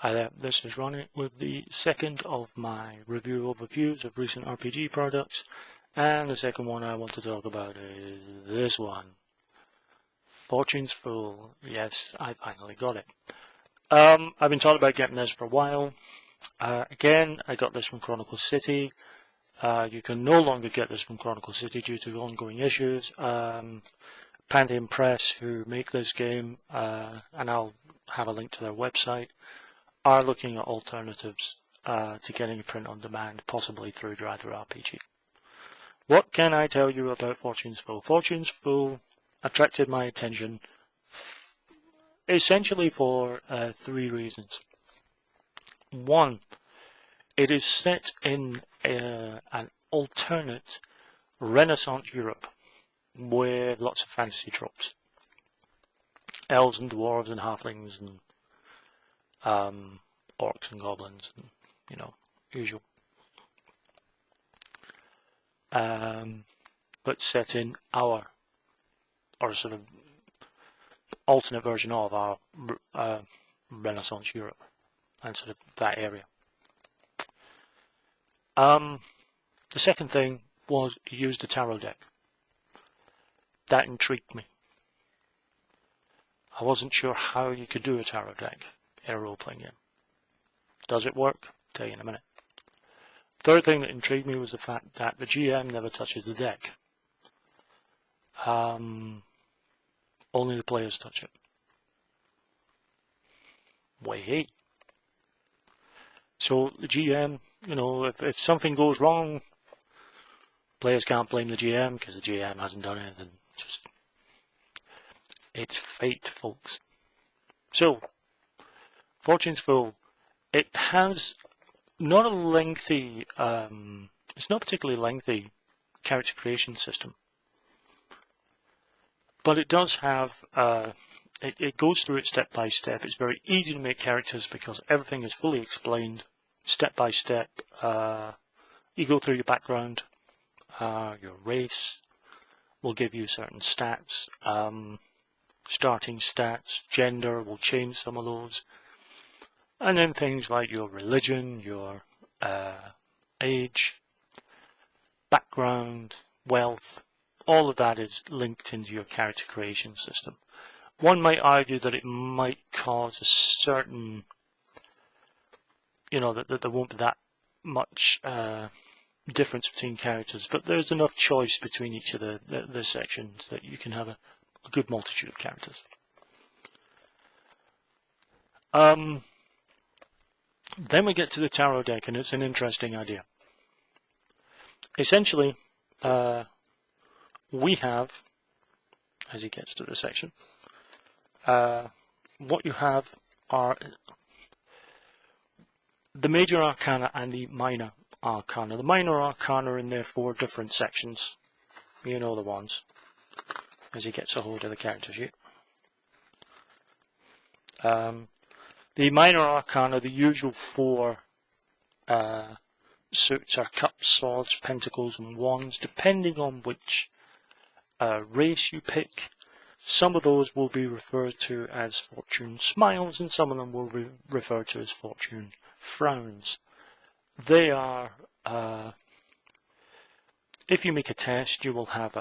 Hi there, this is Ronnie with the second of my review overviews of recent RPG products, and the second one I want to talk about is this one. Fortune's Fool. Yes, I finally got it. I've been talking about getting this for a while. Again, I got this from Chronicle City. You can no longer get this from Chronicle City due to ongoing issues. Pantheon Press, who make this game, and I'll have a link to their website, are looking at alternatives to getting a print on demand, possibly through Driver RPG. What can I tell you about Fortune's Fool? Fortune's Fool attracted my attention essentially for three reasons. One, it is set in an alternate Renaissance Europe with lots of fantasy tropes. Elves and dwarves and halflings and orcs and goblins, and, usual. But set in or sort of alternate version of our Renaissance Europe and sort of that area. The second thing was it used a tarot deck. That intrigued me. I wasn't sure how you could do a tarot deck in a role-playing game. Does it work? I'll tell you in a minute. Third thing that intrigued me was the fact that the GM never touches the deck. Only the players touch it. Wait. So the GM, if something goes wrong, players can't blame the GM because the GM hasn't done anything. It's fate, folks. So, Fortune's Fool, it has not a lengthy, it's not particularly lengthy character creation system, but it does have, it goes through it step by step. It's very easy to make characters because everything is fully explained step by step. You go through your background, your race will give you certain stats, starting stats, gender will change some of those. And then things like your religion, your age, background, wealth, all of that is linked into your character creation system. One might argue that it might cause a certain, that there won't be that much difference between characters, but there's enough choice between each of the sections that you can have a good multitude of characters. Then we get to the tarot deck, and it's an interesting idea. Essentially, we have, as he gets to the section, what you have are the major arcana and the minor arcana. The minor arcana are in there 4 different sections. You know the ones, as he gets a hold of the character sheet. The minor arcana, the usual 4 suits are cups, swords, pentacles, and wands, depending on which race you pick. Some of those will be referred to as fortune smiles, and some of them will be referred to as fortune frowns. They are, if you make a test, you will have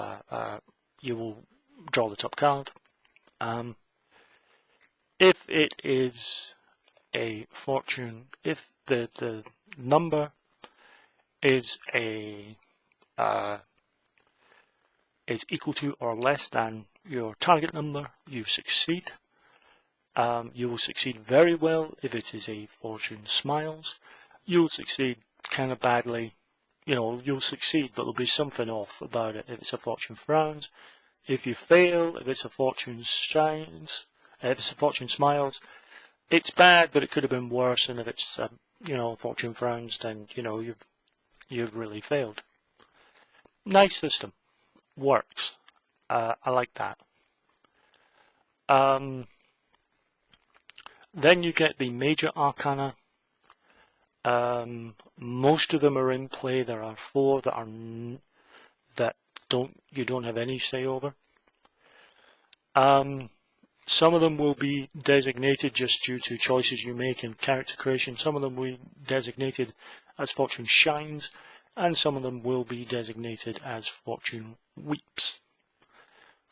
you will draw the top card. If it is a fortune, if the number is is equal to or less than your target number, you succeed. You will succeed very well if it is a fortune smiles. You'll succeed kind of badly. You'll succeed, but there'll be something off about it if it's a fortune frowns. If you fail, if it's a fortune shines, if it's a fortune smiles, it's bad, but it could have been worse. And if it's fortune frowns, then you've really failed. Nice system, works. I like that. Then you get the major arcana. Most of them are in play. There are 4 that you don't have any say over. Some of them will be designated just due to choices you make in character creation. Some of them will be designated as Fortune Shines, and some of them will be designated as Fortune Weeps.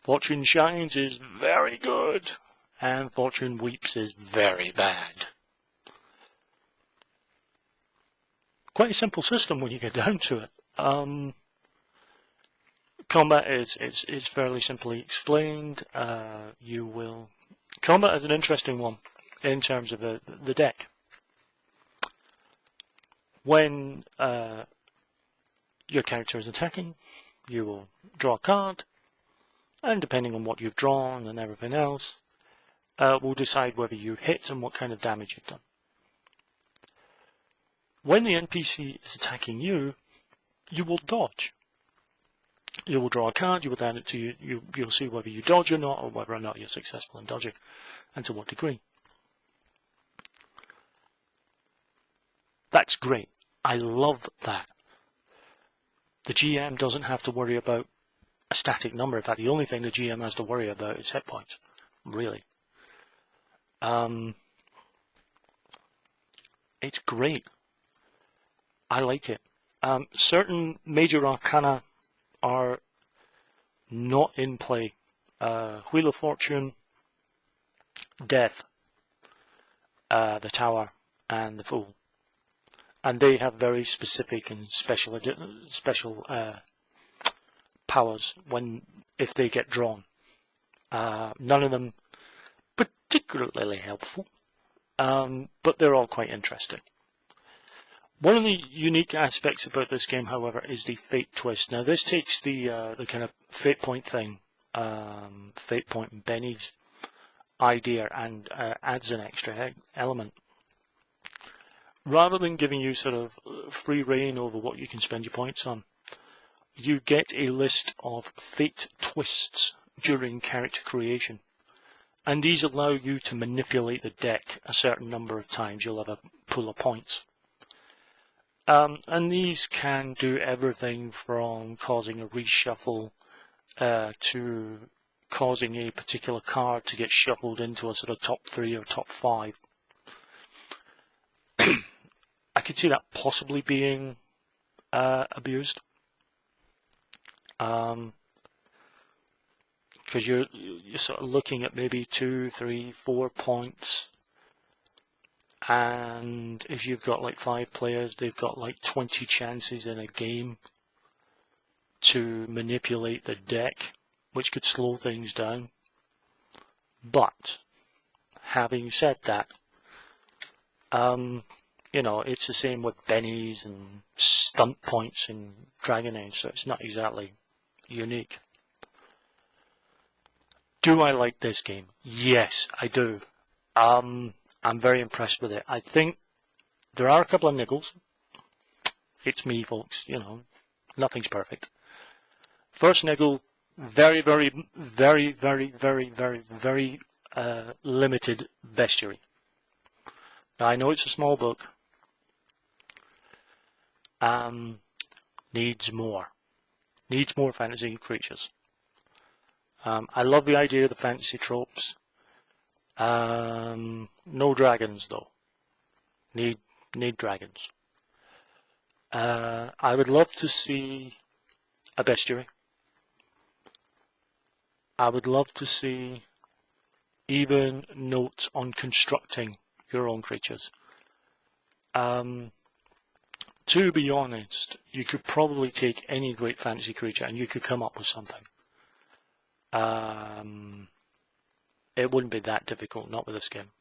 Fortune Shines is very good, and Fortune Weeps is very bad. Quite a simple system when you get down to it. Combat is fairly simply explained. Combat is an interesting one in terms of the deck. When your character is attacking, you will draw a card, and depending on what you've drawn and everything else, will decide whether you hit and what kind of damage you've done. When the NPC is attacking you, you will dodge. You will draw a card, you will add it to you'll see whether you dodge or not, or whether or not you're successful in dodging, and to what degree. That's great. I love that. The GM doesn't have to worry about a static number. In fact, the only thing the GM has to worry about is hit points, really. It's great. I like it. Certain major arcana are not in play. Wheel of Fortune, Death, the Tower, and the Fool. And they have very specific and special powers if they get drawn. None of them particularly helpful, but they're all quite interesting. One of the unique aspects about this game, however, is the Fate Twist. Now, this takes the kind of Fate Point thing, Fate Point and Benny's idea, and adds an extra element. Rather than giving you sort of free reign over what you can spend your points on, you get a list of Fate Twists during character creation. And these allow you to manipulate the deck a certain number of times. You'll have a pool of points. And these can do everything from causing a reshuffle to causing a particular card to get shuffled into a sort of top 3 or top 5. I could see that possibly being abused. Because you're sort of looking at maybe 2, 3, 4 points. And if you've got like 5 players, they've got like 20 chances in a game to manipulate the deck, which could slow things down. But having said that, you know, it's the same with bennies and stunt points in Dragon Age, so it's not exactly unique. Do I like this game? Yes, I do. I'm very impressed with it. I think there are a couple of niggles. It's me, folks, you know, nothing's perfect. First niggle, very limited bestiary. Now, I know it's a small book. Needs more fantasy creatures. I love the idea of the fantasy tropes. No dragons though. Need dragons. I would love to see a bestiary. I would love to see even notes on constructing your own creatures. To be honest, you could probably take any great fantasy creature and you could come up with something. It wouldn't be that difficult, not with this game.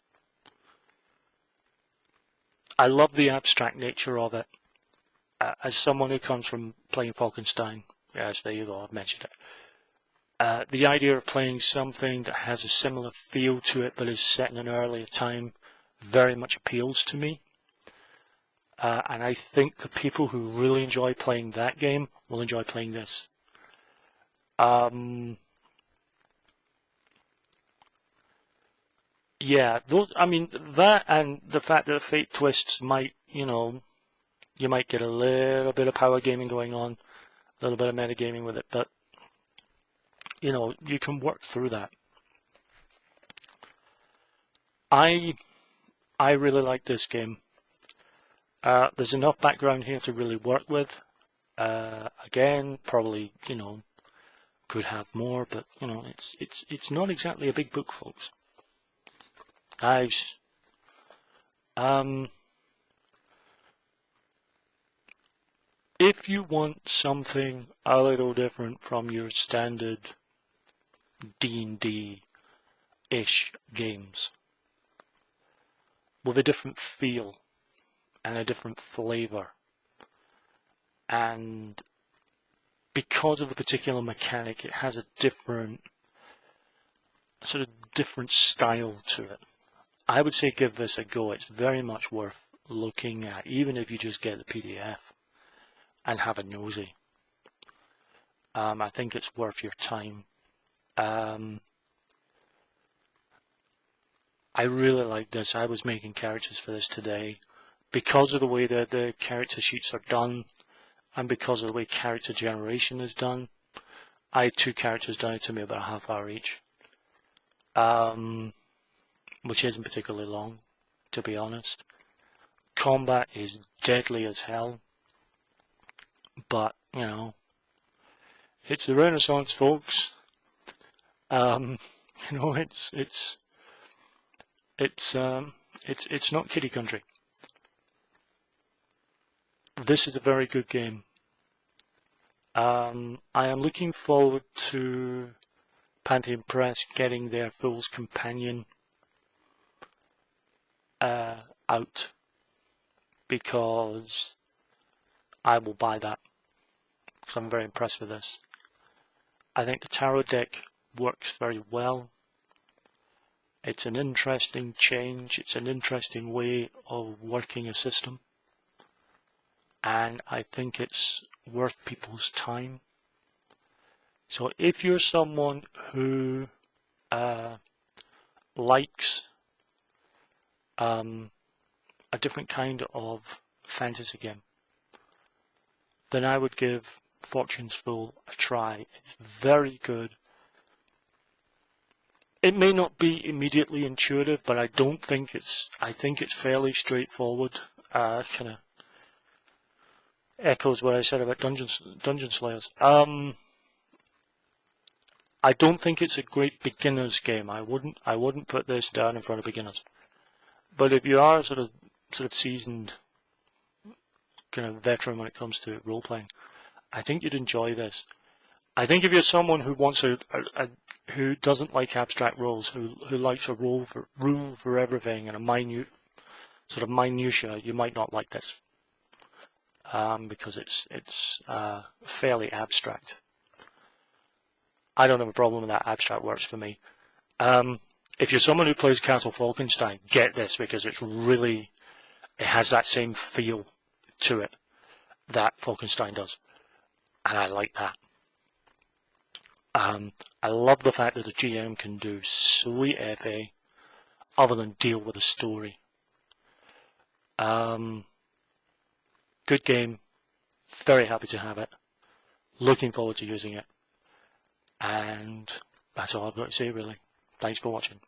I love the abstract nature of it. As someone who comes from playing Falkenstein, yes, there you go, I've mentioned it. The idea of playing something that has a similar feel to it but is set in an earlier time very much appeals to me. And I think the people who really enjoy playing that game will enjoy playing this. Yeah, that and the fact that Fate Twists might, you know, you might get a little bit of power gaming going on, a little bit of metagaming with it, but, you know, you can work through that. I really like this game. There's enough background here to really work with. Again, probably, could have more, but it's not exactly a big book, folks. Guys, if you want something a little different from your standard D&D-ish games, with a different feel and a different flavor, and because of the particular mechanic, it has a different style to it, I would say give this a go. It's very much worth looking at, even if you just get the PDF and have a nosy. I think it's worth your time. I really like this. I was making characters for this today. Because of the way that the character sheets are done, and because of the way character generation is done, I had 2 characters done. It took me about a half hour each. Which isn't particularly long, to be honest. Combat is deadly as hell, but it's the Renaissance, folks. It's not kiddie country. This is a very good game. I am looking forward to Pantheon Press getting their Fool's Companion out, because I will buy that, because I'm very impressed with this. I think the tarot deck works very well. It's an interesting change, it's an interesting way of working a system, and I think it's worth people's time. So if you're someone who likes a different kind of fantasy game, then I would give Fortune's Fool a try. It's very good. It may not be immediately intuitive, but I think it's fairly straightforward. Kind of echoes what I said about Dungeon Slayers. I don't think it's a great beginner's game. I wouldn't put this down in front of beginners. But if you are sort of seasoned, kind of veteran when it comes to role playing, I think you'd enjoy this. I think if you're someone who wants who doesn't like abstract rules, who likes a rule for everything and a minute minutia, you might not like this, because it's fairly abstract. I don't have a problem with that. Abstract works for me. If you're someone who plays Castle Falkenstein, get this, because it has that same feel to it that Falkenstein does, and I like that. I love the fact that the GM can do sweet FA other than deal with a story. Good game. Very happy to have it. Looking forward to using it. And that's all I've got to say, really. Thanks for watching.